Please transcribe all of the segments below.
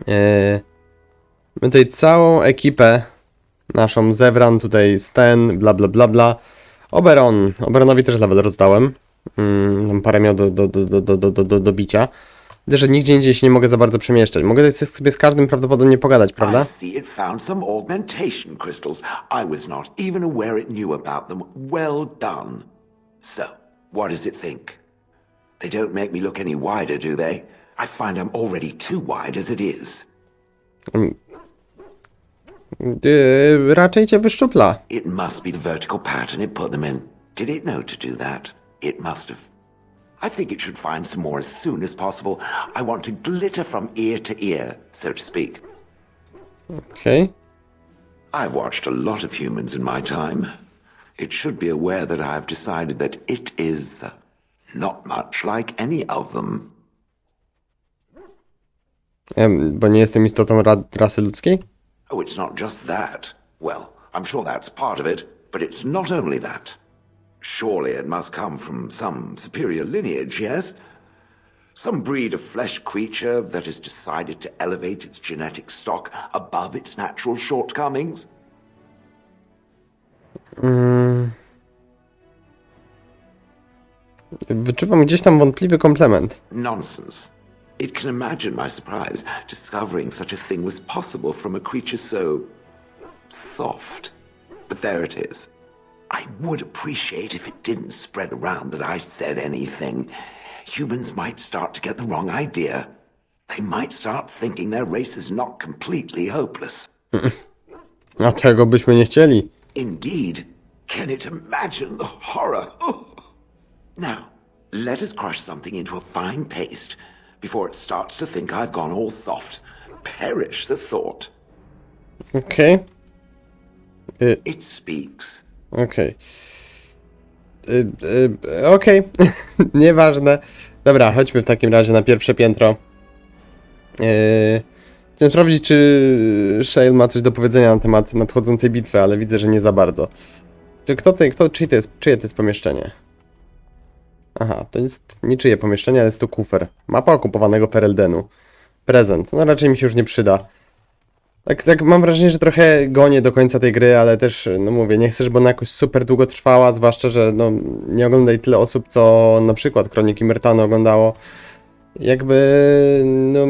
My tutaj całą ekipę naszą zebrан, tutaj Sten, bla bla bla bla. Oberonowi też level rozdałem. Tam parę miał do bicia. Widzę, że nigdzie indziej się nie mogę za bardzo przemieszczać. Mogę sobie z każdym prawdopodobnie pogadać, prawda? I see it found some augmentation crystals. I was not even aware it knew about them. Well done. So, what does it think? They don't make me look any wider, do they? I find I'm already too wide as it is. Raczej cię wyszczupla. It must be the vertical pattern it put them in. Did it know to do that? It must have. I think it should find some more as soon as possible. I want to glitter from ear to ear, so to speak. Okej. I've watched a lot of humans in my time. It should be aware that I've decided that it is not much like any of them. Bo nie jestem istotą rasy ludzkiej? Oh, it's not just that. Well, I'm sure that's part of it, but it's not only that. Surely it must come from some superior lineage, yes? Some breed of flesh creature that has decided to elevate its genetic stock above its natural shortcomings? Wyczuwam gdzieś tam wątpliwy komplement. Nonsense. It can imagine my surprise discovering such a thing was possible from a creature so soft. But there it is. I would appreciate if it didn't spread around that I said anything. Humans might start to get the wrong idea. They might start thinking their race is not completely hopeless. A tego byśmy nie chcieli. Indeed. Can it imagine the horror? Oh. Now, let us crush something into a fine paste before it starts to think I've gone all soft. Perish the thought. Okej. It speaks. Okej. Okej. Nieważne. Dobra, chodźmy w takim razie na pierwsze piętro. Chciałem sprawdzić, czy Shale ma coś do powiedzenia na temat nadchodzącej bitwy, ale widzę, że nie za bardzo. Czyje to jest pomieszczenie? Aha, to jest niczyje pomieszczenie, ale jest to kufer. Mapa okupowanego Fereldenu. Prezent. No raczej mi się już nie przyda. Tak mam wrażenie, że trochę gonię do końca tej gry, ale też, no mówię, nie chcę, żeby ona jakoś super długo trwała, zwłaszcza, że no nie oglądaj tyle osób, co na przykład Kroniki Myrtany oglądało. Jakby, no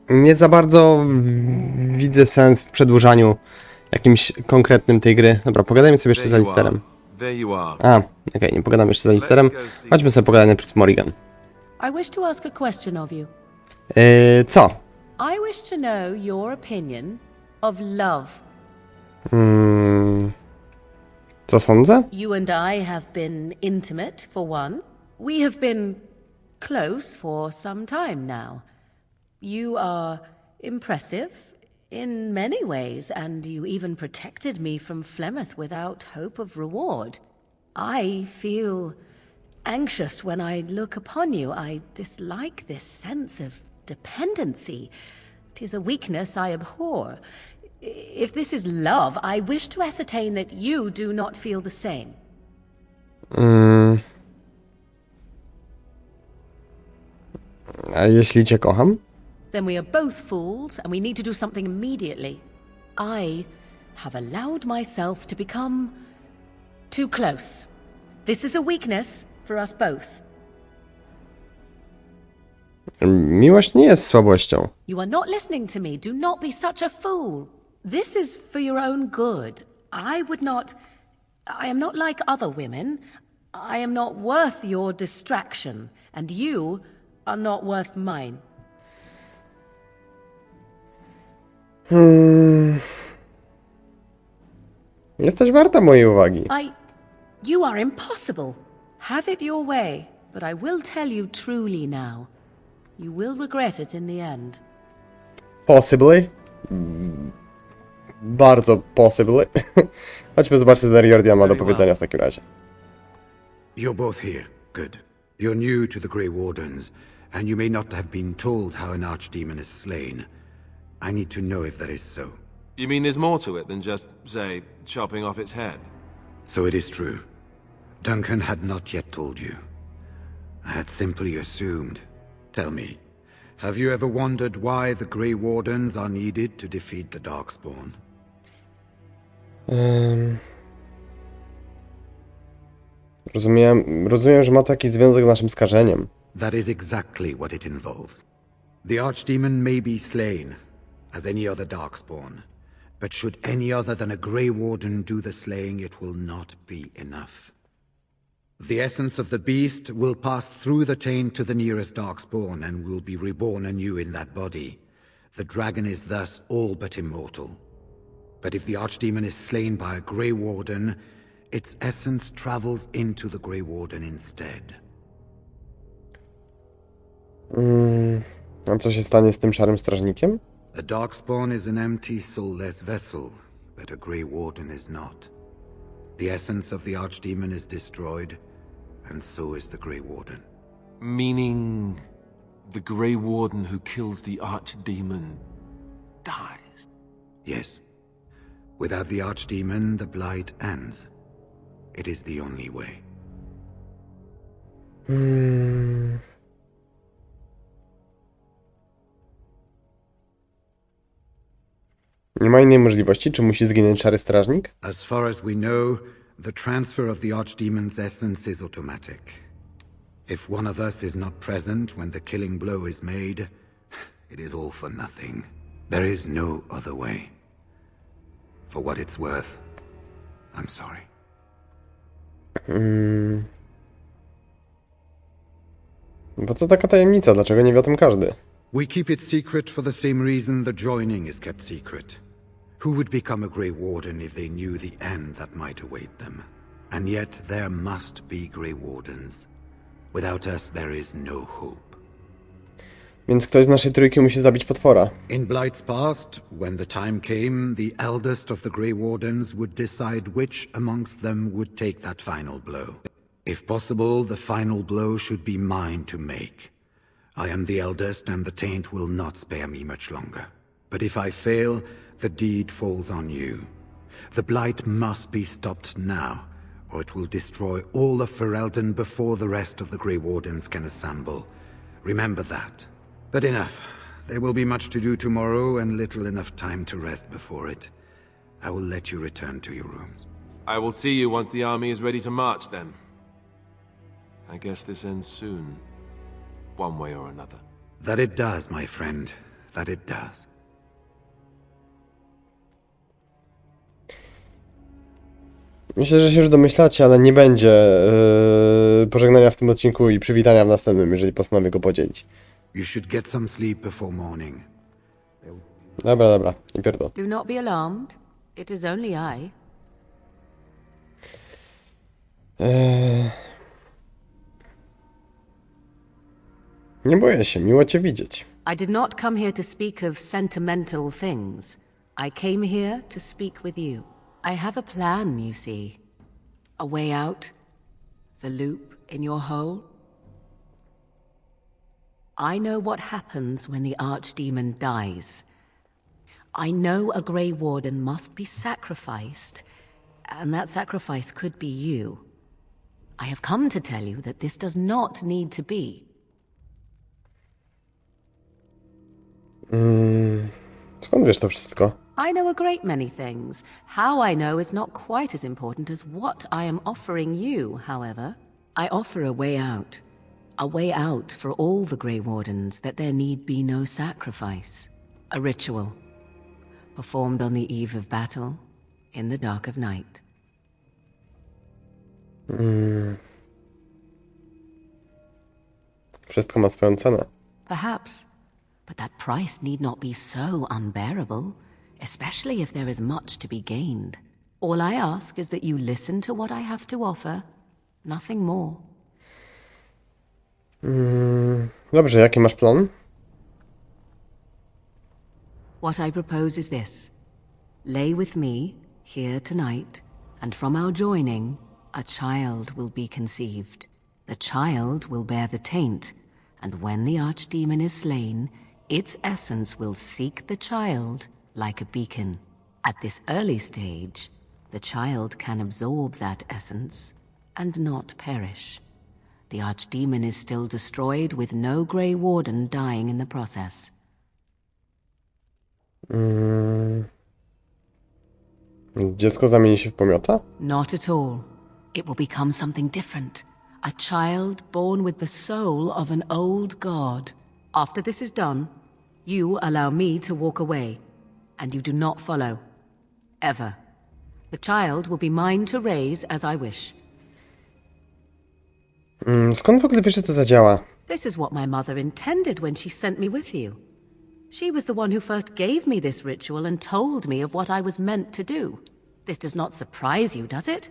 nie za bardzo widzę sens w przedłużaniu jakimś konkretnym tej gry. Dobra, pogadajmy sobie jeszcze z Alisterem. Okej, nie pogadamy jeszcze z Alisterem. Chodźmy sobie pogadać najpierw z Morrigan. I wish to ask a question of you. Co? I wish to know your opinion of love. Co sądzę? You and I have been intimate, for one. We have been close for some time now. You are impressive in many ways, and you even protected me from Flemeth without hope of reward. I feel anxious when I look upon you. I dislike this sense of dependency. 'Tis a weakness I abhor. If this is love, I wish to ascertain that you do not feel the same. A jeśli cię kocham? Then we are both fools, and we need to do something immediately. I have allowed myself to become too close. This is a weakness for us both. Miłość nie jest słabością. You are not listening to me. Do not be such a fool. This is for your own good. I am not like other women. I am not worth your distraction, and you are not worth mine. Jesteś warta mojej uwagi. You are impossible. Have it your way, but I will tell you truly now. You will regret it in the end. Possibly. Bardzo possibly. Chodźmy zobaczyć, co Deriordian ma do powiedzenia w takim razie. You're both here. Good. You're new to the Grey Wardens, and you may not have been told how an archdemon is slain. I need to know if that is so. You mean there's more to it than just, say, chopping off its head? So it is true. Duncan had not yet told you. I had simply assumed. Tell me, Have you ever wondered why the Grey Wardens are needed to defeat the Darkspawn? Rozumiem, że ma to jakiś związek z naszym skażeniem. That is exactly what it involves. The Archdemon may be slain, as any other Darkspawn, but should any other than a Grey Warden do the slaying, it will not be enough. The essence of the beast will pass through the taint to the nearest Darkspawn and will be reborn anew in that body. The dragon is thus all but immortal. But if the Archdemon is slain by a Grey Warden, its essence travels into the Grey Warden instead. A co się stanie z tym szarym strażnikiem? A Darkspawn is an empty, soulless vessel, but a Grey Warden is not. The essence of the Archdemon is destroyed, and so is the Grey Warden. Meaning the Grey Warden who kills the Archdemon dies? Yes. Without the Archdemon, the Blight ends. It is the only way. Nie ma innej możliwości? Czy musi zginąć szary strażnik? As far as we know, the transfer of the Archdemon's essence is automatic. If one of us is not present when the killing blow is made, it is all for nothing. There is no other way. For what it's worth, I'm sorry. Po co taka tajemnica? Dlaczego nie wie o tym każdy? We keep it secret for the same reason the joining is kept secret. Who would become a Grey Warden if they knew the end that might await them? And yet there must be Grey Wardens. Without us there is no hope. Więc ktoś z naszej trójki musi zabić potwora. In Blight's past, when the time came, the eldest of the Grey Wardens would decide which amongst them would take that final blow. If possible, the final blow should be mine to make. I am the eldest, and the taint will not spare me much longer. But if I fail, the deed falls on you. The Blight must be stopped now, or it will destroy all of Ferelden before the rest of the Grey Wardens can assemble. Remember that. But enough. There will be much to do tomorrow, and little enough time to rest before it. I will let you return to your rooms. I will see you once the army is ready to march, then. I guess this ends soon. One way or another. That it does, my friend. That it does. Myślę, że się już domyślacie, ale nie będzie pożegnania w tym odcinku i przywitania w następnym, jeżeli postanowię go podzielić. You should get some sleep before morning. Dobra, nie pierdol. Do not be alarmed. It is only I. Nie boję się, miło cię widzieć. I did not come here to speak of sentimental things. I came here to speak with you. I have a plan, you see. A way out. The loop in your hole. I know what happens when the Archdemon dies. I know a Grey Warden must be sacrificed, and that sacrifice could be you. I have come to tell you that this does not need to be. Skąd wiesz to wszystko? I know a great many things. How I know is not quite as important as what I am offering you, however. I offer a way out. A way out for all the Grey Wardens, that there need be no sacrifice. A ritual. Performed on the eve of battle, in the dark of night. Wszystko ma swoją cenę. Perhaps. But that price need not be so unbearable, especially if there is much to be gained. All I ask is that you listen to what I have to offer, nothing more. Dobrze, jaki masz plan? What I propose is this. Lay with me, here tonight, and from our joining, a child will be conceived. The child will bear the taint, and when the Archdemon is slain, its essence will seek the child like a beacon. At this early stage, the child can absorb that essence and not perish. the archdemon is still destroyed with no Grey Warden dying in the process. Dziecko zamieni się w pomiota? Not at all. It will become something different. A child born with the soul of an old god. After this is done, you allow me to walk away, and you do not follow. Ever. The child will be mine to raise as I wish. Skąd w ogóle wiesz, że to zadziała? This is what my mother intended when she sent me with you. She was the one who first gave me this ritual and told me of what I was meant to do. This does not surprise you, does it?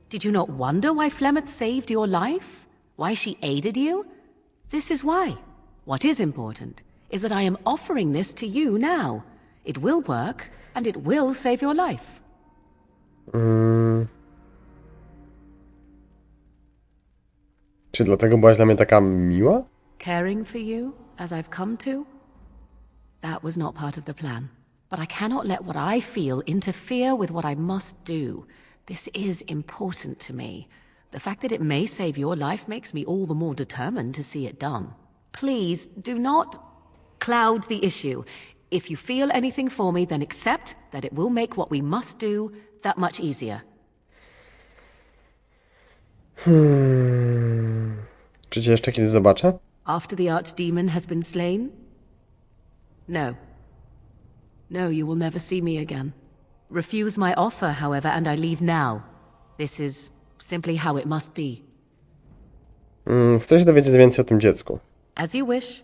Did you not wonder why Flemeth saved your life? Why she aided you? This is why. What is important is that I am offering this to you now. It will work, and it will save your life. Czy dlatego byłaś dla mnie taka miła? Caring for you, as I've come to? That was not part of the plan. But I cannot let what I feel interfere with what I must do. This is important to me. The fact that it may save your life makes me all the more determined to see it done. Please, do not cloud the issue. If you feel anything for me, then accept that it will make what we must do that much easier. Czy cię jeszcze kiedyś zobaczę? After the archdemon has been slain? No. No, you will never see me again. Refuse my offer, however, and I leave now. This is simply how it must be. Chcę się dowiedzieć więcej o tym dziecku. As you wish.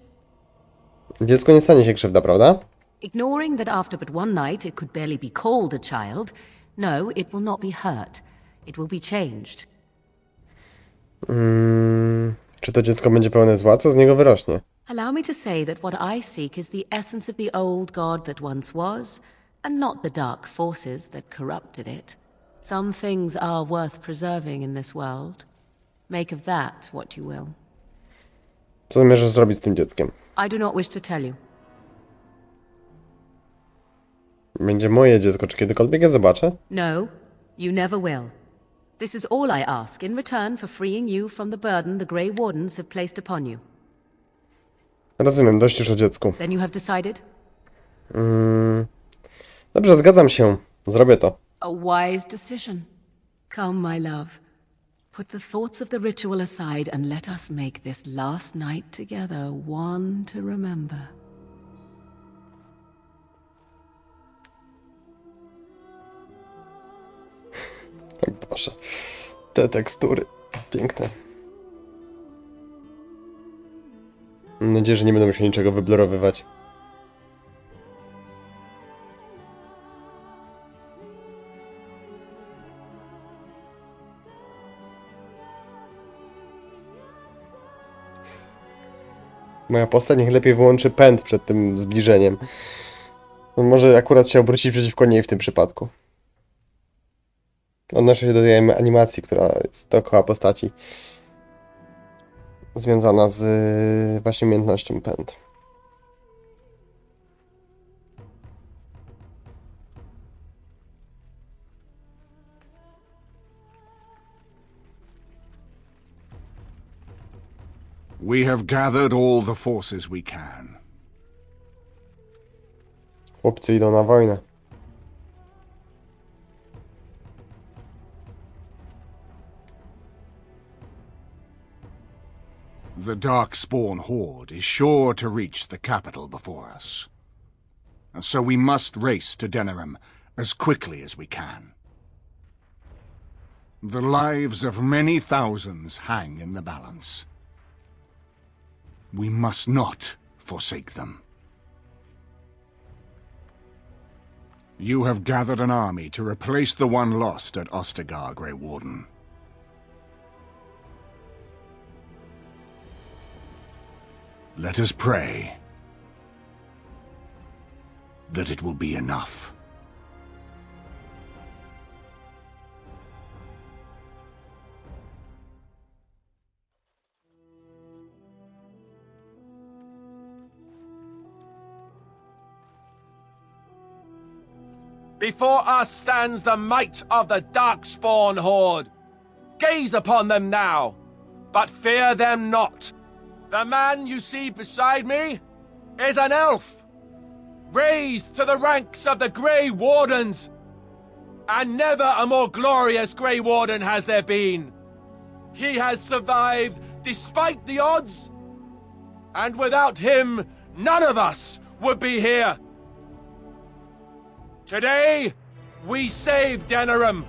Dziecku nie stanie się krzywda, prawda? Ignoring that after but one night it could barely be called a child, no, it will not be hurt. It will be changed. Czy to dziecko będzie pełne zła? Co z niego wyrośnie? Allow me to say that what I seek is the essence of the old god that once was, and not the dark forces that corrupted it. Some things are worth preserving in this world. Make of that what you will. Co zamierzasz zrobić z tym dzieckiem? I do not wish to tell you. Będzie moje dziecko, czy kiedykolwiek je zobaczę? No, you never will. This is all I ask in return for freeing you from the burden the Grey Wardens have placed upon you. Rozumiem, dość już o dziecku. Then you have decided? Dobrze, zgadzam się. Zrobię to. A wise decision. Come, my love. Put the thoughts of the ritual aside and let us make this last night together one to remember. O Boże. Te tekstury. Piękne. Mam nadzieję, że nie będę musiał niczego wyblorowywać. Moja postać niech lepiej wyłączy pęd przed tym zbliżeniem. On może akurat się obrócić przeciwko niej w tym przypadku. Odnoszę się do tej animacji, która jest dookoła postaci. Związana z właśnie umiejętnością pęd. We have gathered all the forces we can. Chłopcy idą na wojnę. The Darkspawn horde is sure to reach the capital before us. And so we must race to Denerim as quickly as we can. The lives of many thousands hang in the balance. We must not forsake them. You have gathered an army to replace the one lost at Ostagar, Grey Warden. Let us pray that it will be enough. Before us stands the might of the Darkspawn horde. Gaze upon them now. but fear them not. The man you see beside me is an elf, raised to the ranks of the Grey Wardens. And never a more glorious Grey Warden has there been. He has survived despite the odds, and without him, none of us would be here. Today, we save Denerim.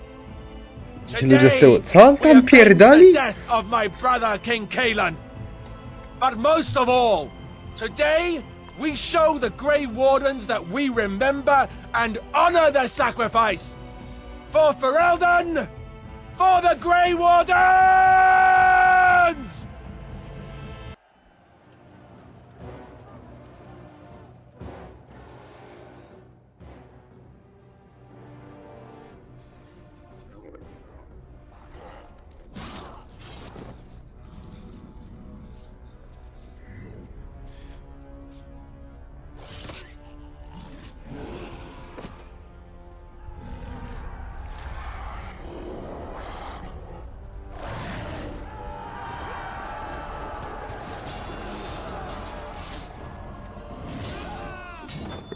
Ci ludzie z tyłu. Co on tam pierdoli? The death of my brother King Kaelan. But most of all, today we show the Grey Wardens that we remember and honor their sacrifice. For Ferelden! For the Grey Wardens!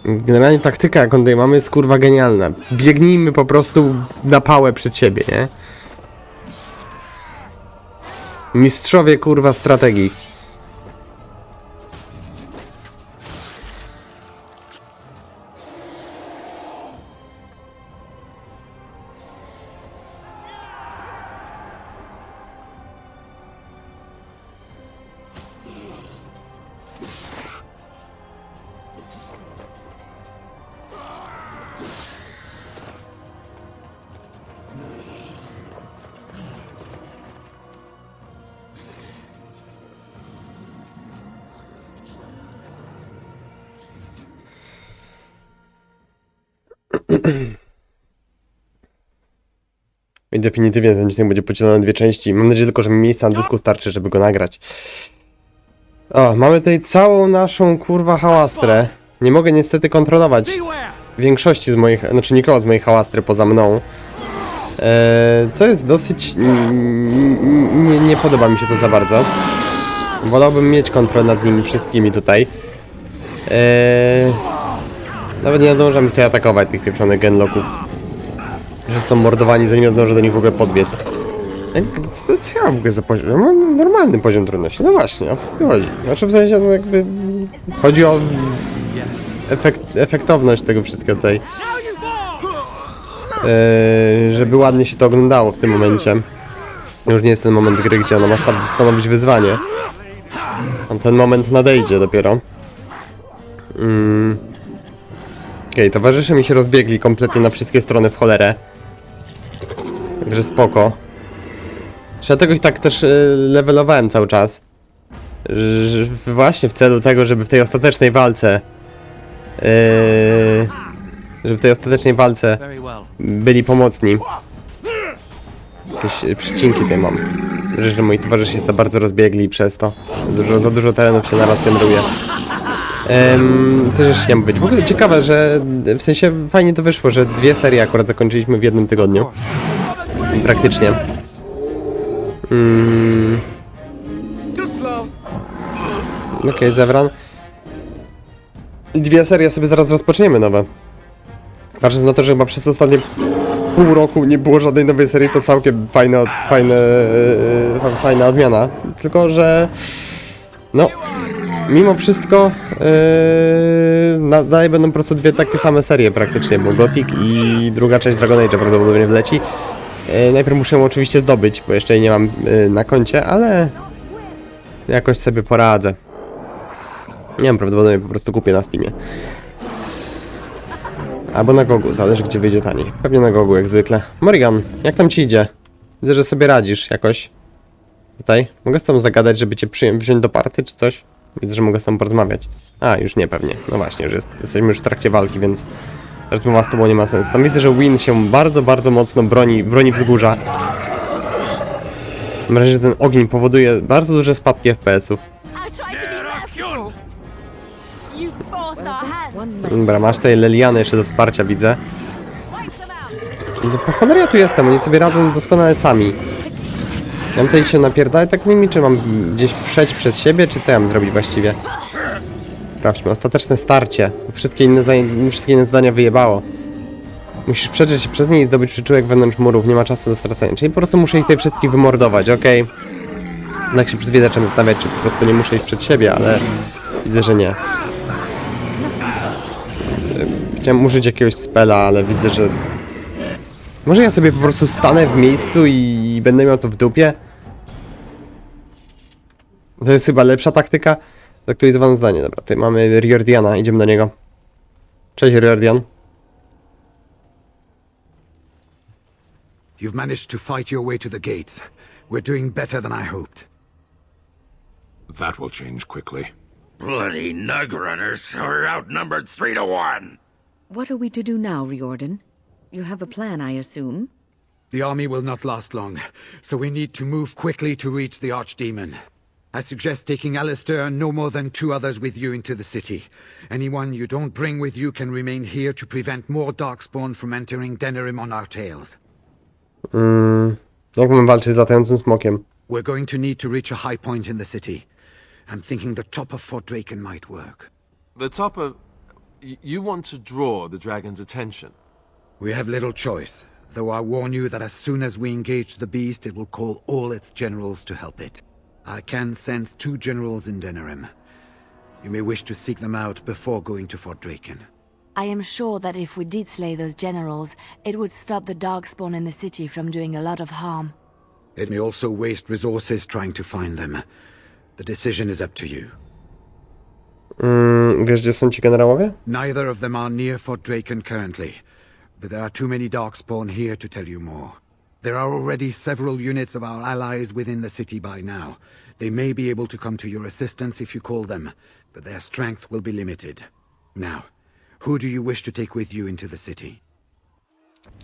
Generalnie taktyka, jaką tutaj mamy, jest kurwa genialna. Biegnijmy po prostu na pałę przed siebie, nie? Mistrzowie kurwa strategii. I definitywnie ten odcinek będzie podzielony na dwie części. Mam nadzieję tylko, że mi miejsca na dysku starczy, żeby go nagrać. O, mamy tutaj całą naszą kurwa hałastrę. Nie mogę niestety kontrolować większości z moich, znaczy nikogo z moich hałastry poza mną. Co jest dosyć... Nie podoba mi się to za bardzo. Wolałbym mieć kontrolę nad nimi wszystkimi tutaj. Nawet nie zdążam ich tutaj atakować, tych pieprzonych genloków. Że są mordowani, zanim ja zdążę do nich w ogóle podbiec. Co ja mam w ogóle za poziom? Ja mam normalny poziom trudności. No właśnie, o co chodzi? Znaczy w sensie, no jakby... Chodzi o... efektowność tego wszystkiego tutaj. Żeby ładnie się to oglądało w tym momencie. Już nie jest ten moment gry, gdzie ona ma stanowić wyzwanie. A ten moment nadejdzie dopiero. Okej, towarzysze mi się rozbiegli kompletnie na wszystkie strony w cholerę. Także spoko. Dlatego ich tak też levelowałem cały czas. Właśnie w celu tego, żeby w tej ostatecznej walce byli pomocni. Jakieś przycinki tutaj mam. Że moi towarzysze się za bardzo rozbiegli przez to. Za dużo terenów się naraz generuje. Też jeszcze chciałem powiedzieć. W ogóle ciekawe, że w sensie fajnie to wyszło, że dwie serie akurat zakończyliśmy w jednym tygodniu. Praktycznie. Okej, Zewran. I dwie serie sobie zaraz rozpoczniemy nowe. Patrząc na to, że chyba przez ostatnie pół roku nie było żadnej nowej serii, to całkiem fajna odmiana. Tylko, że... No... Mimo wszystko dalej będą po prostu dwie takie same serie praktycznie, bo Gothic i druga część Dragon Age'a prawdopodobnie wleci. Najpierw muszę ją oczywiście zdobyć, bo jeszcze jej nie mam na koncie, ale jakoś sobie poradzę. Nie wiem, prawdopodobnie po prostu kupię na Steamie. Albo na Gogu, zależy gdzie wyjdzie taniej. Pewnie na Gogu jak zwykle. Morrigan, jak tam ci idzie? Widzę, że sobie radzisz jakoś. Tutaj. Mogę z tobą zagadać, żeby cię wziąć do party czy coś? Widzę, że mogę z tobą porozmawiać. A, już nie pewnie. No właśnie, że jesteśmy już w trakcie walki, więc rozmowa z tobą nie ma sensu. Tam widzę, że Win się bardzo, bardzo mocno broni wzgórza. Mam wrażenie, że ten ogień powoduje bardzo duże spadki FPS-ów. Dobra, masz tutaj Leliany jeszcze do wsparcia, widzę. No po cholerę ja tu jestem, oni sobie radzą doskonale sami. Ja mam tutaj się napierdalać tak z nimi, czy mam gdzieś przejść przed siebie, czy co ja mam zrobić właściwie? Sprawdźmy, ostateczne starcie. Wszystkie inne zadania wyjebało. Musisz przejrzeć się przez nie i zdobyć przyczółek wewnątrz murów, nie ma czasu do stracenia. Czyli po prostu muszę ich tutaj wszystkich wymordować, okej? Tak się zacząłem zastanawiać, czy po prostu nie muszę iść przed siebie, ale widzę, że nie. Chciałem użyć jakiegoś spela, ale widzę, że... Może ja sobie po prostu stanę w miejscu i będę miał to w dupie? To jest chyba lepsza taktyka. Zaktualizowane zdanie, dobra, tutaj mamy Riordiana, idziemy do niego. Cześć Riordian. You've managed to fight your way to the gates. We're doing better than I hoped. That will change quickly. Bloody nug runners are outnumbered 3-1. What are we to do now, Riordan? You have a plan, I assume? The army will not last long, so we need to move quickly to reach the Archdemon. I suggest taking Alistair and no more than 2 others with you into the city. Anyone you don't bring with you can remain here to prevent more Darkspawn from entering Denerim on our tails. Jak mam walczyć z latającym smokiem? We're going to need to reach a high point in the city. I'm thinking the top of Fort Draken might work. The top of... You want to draw the dragon's attention. We have little choice, though I warn you that as soon as we engage the beast, it will call all its generals to help it. I can sense 2 generals in Denerim. You may wish to seek them out before going to Fort Draken. I am sure that if we did slay those generals, it would stop the Darkspawn in the city from doing a lot of harm. It may also waste resources trying to find them. The decision is up to you. Wiesz, gdzie są ci generałowie? Neither of them are near Fort Draken currently, but there are too many Darkspawn here to tell you more. There are already several units of our allies within the city by now. They may be able to come to your assistance if you call them, but their strength will be limited. Now, who do you wish to take with you into the city?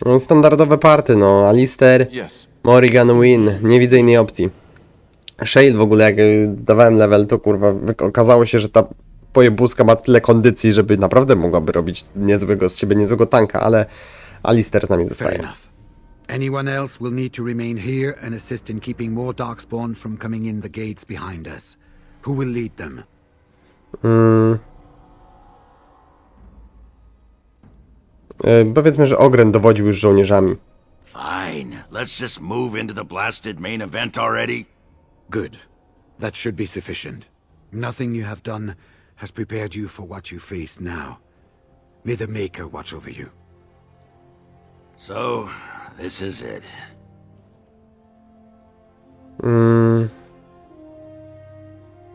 No, standardowe party, no. Alistair, Yes. Morrigan, Win. Nie widzę innej opcji. Shale w ogóle, jak dawałem level, to kurwa, okazało się, że ta pojebuska ma tyle kondycji, żeby naprawdę mogłaby robić z siebie niezłego tanka, ale Alistair z nami Fair zostaje. enough. Anyone else will need to remain here and assist in keeping more Darkspawn from coming in the gates behind us. Who will lead them? Powiedzmy, że Ogren dowodził już żołnierzami. Fine. Let's just move into the blasted main event already. Good. That should be sufficient. Nothing you have done has prepared you for what you face now. May the Maker watch over you. So, this is it.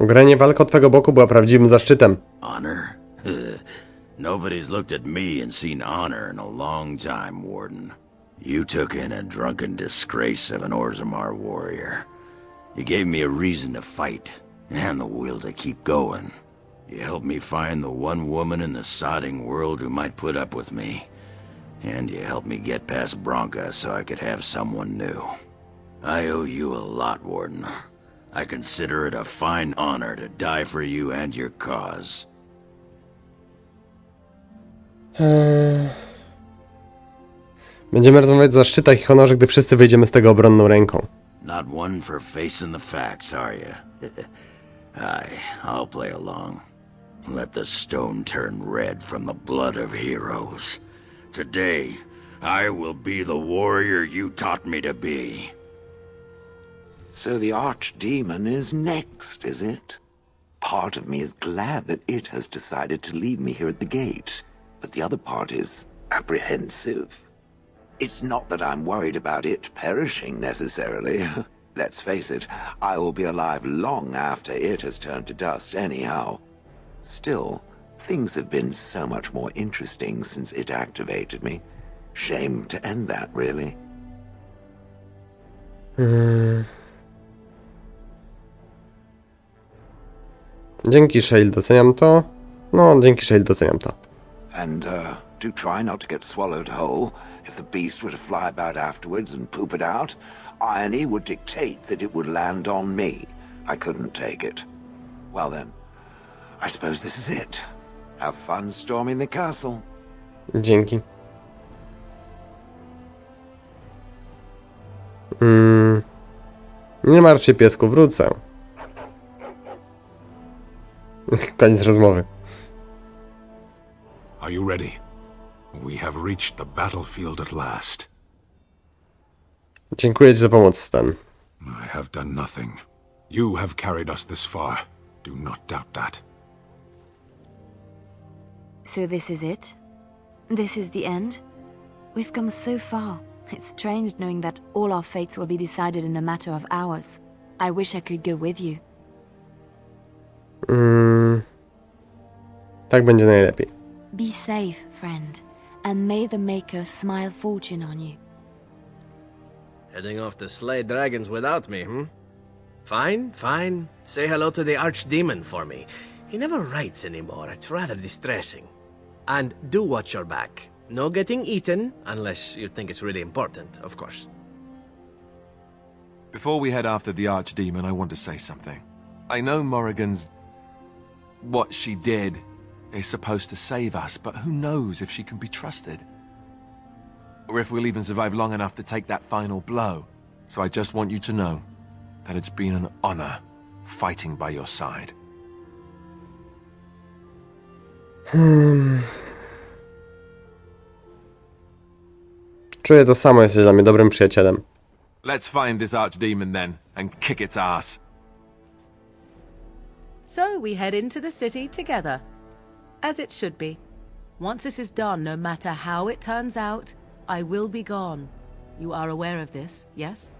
Granie walka od twego boku była prawdziwym zaszczytem. Honor? Nobody's looked at me and seen honor in a long time, Warden. You took in a drunken disgrace of an Orzammar warrior. You gave me a reason to fight, and the will to keep going. You helped me find the one woman in the sodding world who might put up with me. And you helped me get past Bronca so I could have someone new. I owe you a lot, Warden. I consider it a fine honor to die for you and your cause. Będziemy rozmawiać o zaszczytach i honorze, gdy wszyscy wyjdziemy z tego obronną ręką. Not one for facing the facts, are you? I'll play along. Let the stone turn red from the blood of heroes. Today, I will be the warrior you taught me to be. So the Archdemon is next, is it? Part of me is glad that it has decided to leave me here at the gate, but the other part is apprehensive. It's not that I'm worried about it perishing necessarily. Let's face it, I will be alive long after it has turned to dust anyhow. Still, things have been so much more interesting since it activated me. Shame to end that, really. Dzięki Shale, doceniam to. No, dzięki Shale, doceniam to. And, do try not to get swallowed whole. If the beast were to fly about afterwards and poop it out, irony would dictate that it would land on me. I couldn't take it. Well then, I suppose this is it. Have fun storming the castle. Dzięki. Nie martw się, piesku, wrócę. Koniec rozmowy. Are you ready? We have reached the battlefield at last. Dziękuję ci za pomoc, Stan. I have done nothing. You have carried us this far. Do not doubt that. So this is it? This is the end? We've come so far. It's strange knowing that all our fates will be decided in a matter of hours. I wish I could go with you. Tak będzie najlepiej. Be safe, friend, and may the Maker smile fortune on you. Heading off to slay dragons without me, hmm? Fine, fine. Say hello to the archdemon for me. He never writes anymore. It's rather distressing. And do watch your back. No getting eaten, unless you think it's really important, of course. Before we head after the archdemon, I want to say something. I know Morrigan's... what she did is supposed to save us, but who knows if she can be trusted? Or if we'll even survive long enough to take that final blow. So I just want you to know that it's been an honor fighting by your side. Czuję to samo, jesteś dla mnie dobrym przyjacielem. Let's find this archdemon then, and kick its ass. So we head into the city together. As it should be. Once this is done, no matter how it turns out, I will be gone. You are aware of this, yes?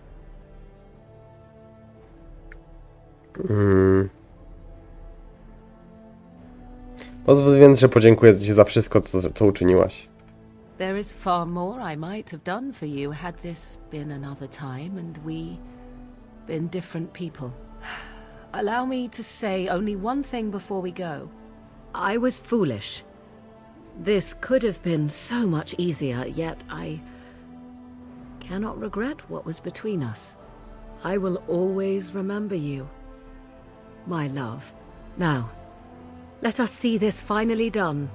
Pozwól więc, że podziękuję ci za wszystko, co uczyniłaś. There is far more I might have done for you had this been another time and we been different people. Allow me to say only one thing before we go. I was foolish. This could have been so much easier, yet I cannot regret what was between us. I will always remember you, my love. Now, let us see this finally done.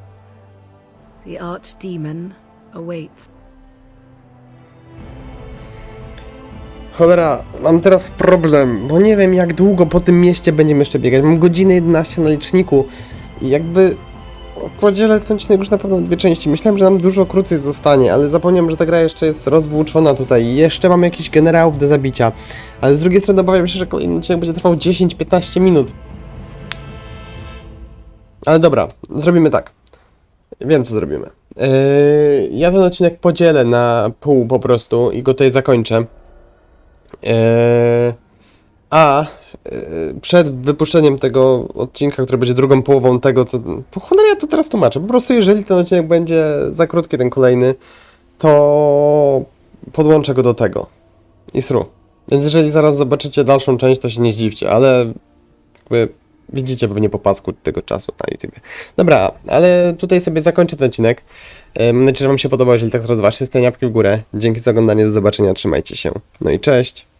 The archdemon awaits. Cholera, mam teraz problem, bo nie wiem, jak długo po tym mieście będziemy jeszcze biegać. Mam godzinę 11 na liczniku i jakby podzielę ten odcinek już na pewno na dwie części. Myślałem, że nam dużo krócej zostanie, ale zapomniałem, że ta gra jeszcze jest rozwłóczona tutaj i jeszcze mam jakichś generałów do zabicia. Ale z drugiej strony obawiam się, że kolejny odcinek będzie trwał 10-15 minut. Ale dobra, zrobimy tak. Wiem, co zrobimy. Ja ten odcinek podzielę na pół po prostu i go tutaj zakończę. Przed wypuszczeniem tego odcinka, który będzie drugą połową tego, co... Po cholerę ja to teraz tłumaczę. Po prostu jeżeli ten odcinek będzie za krótki, ten kolejny, to podłączę go do tego. I sru. Więc jeżeli zaraz zobaczycie dalszą część, to się nie zdziwcie, ale jakby widzicie pewnie po pasku tego czasu na YouTube. Dobra, ale tutaj sobie zakończę ten odcinek. Mam nadzieję, że wam się podobał. Jeżeli tak, to rozważcie, zostawiam łapki w górę. Dzięki za oglądanie, do zobaczenia, trzymajcie się. No i cześć!